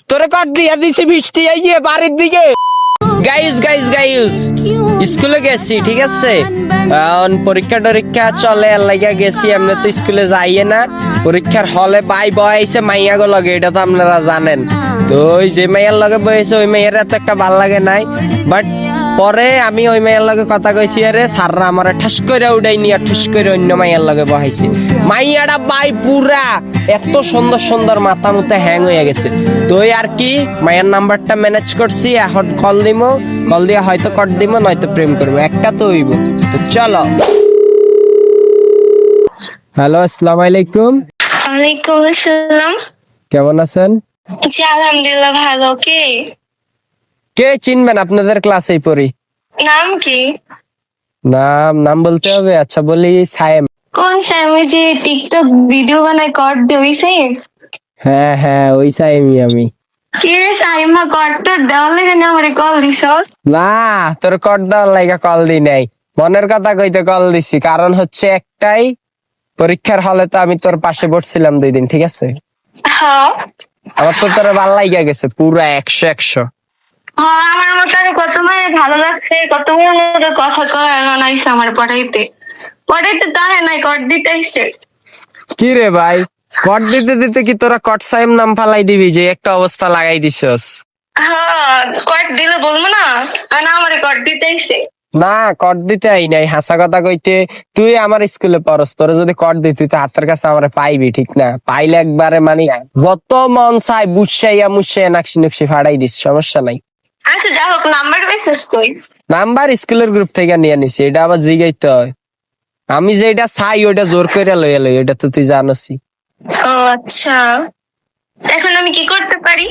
তোরে কট দিয়া দিছি বৃষ্টি আইয়ে বাড়ির দিকে। গাইস স্কুলে গেছি, ঠিক আছে? এখন পরীক্ষা চলে, লাগা গেছি। এমনি তো স্কুলে যাইয়ে না, পরীক্ষার হলে বাই বয়সে মাইয়া গো লাগে, এটা তো আপনারা জানেন। তো ওই যে মাইয়ার লগে বয়েছে ওই মাইয়ার এত একটা ভাল লাগে নাই, বাট পরে আমি ওই মাইয়ার লগে কথা কইছি, আরে সাররা আমার ঠাস করে উড়াই নিয়ে ঠুস করে অন্য মাইয়ার লগে বহাইছি। মাইয়াটা বাই পুরা এত সুন্দর সুন্দর, মাথা মুথা হ্যাং হয়ে গেছে। তো ওই আর কি মায়ের নাম্বারটা ম্যানেজ করছি, এখন কল দিয়ে হয়তো কট দিব, নয়তো প্রেম করবো, একটা তো হইব। তো চলো। হ্যালো, আসসালামু আলাইকুম। ওয়ালাইকুম আসসালাম। কেমন আছেন? জি আলহামদুলিল্লাহ ভালো। কে চিনবেন, আপনাদের ক্লাসেই পড়ি। নাম কি? নাম বলতে হবে? আচ্ছা বলি, সায়েম। কোন স্যামি যে টিকটক ভিডিও বানায় কর দেইছে? হ্যাঁ ওই সায়েমই আমি। কি রে সাইমা করটা দেওয়ার লাগে না আমারে কল দিছ? না, তোর কট দেওয়ার লাইগা কল দি নাই, মনের কথা কইতে কল দিছি। কারণ হচ্ছে একটাই, পরীক্ষার হলে তো আমি তোর পাশে বসছিলাম 2 দিন, ঠিক আছে? হ্যাঁ আমার তো তোর ভাল লাগা গেছে পুরা 100। হ্যাঁ, আমার মতো কত মায়ের ভালো লাগছে, কত মনে কথা কয় এখন আইসে আমার পড়াইতে তাহে নাই কর দিতে আইসে। কি রে ভাই, কট দিতে দিতে কি তোরা কট সাইম নাম ফালাই দিবি, যে একটা অবস্থা লাগাই দিছস? হ্যাঁ কর দিলে বলবো না, আর না আমারে কর দিতে আইসে। না, কট দিতে আই নাই, হাসা কথা কইতে। তুই আমার স্কুলে পড়স, তোর যদি কট দিতি তো হাতের কাছে আমার পাইবি, ঠিক না? পাইলে একবারে মানে যত মন চাই বুঝাইয়া মুছাইয়া নাকশি নকশি ফাড়াই দিস, সমস্যা নাই। আচ্ছা যা হোক, নাম্বার মেসেজ কই? নাম্বার স্কুলের গ্রুপ থেকে নিয়ে নিছি, এটা আবার জিগাইতে হয়। আমি যেটা চাই ওইটা জোর করে লইয়া লই, এটা তো তুই জানসি। ও আচ্ছা, এখন আমি কি করতে পারি?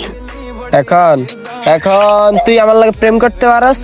এখন তুই আমার লাগে প্রেম করতে পারস?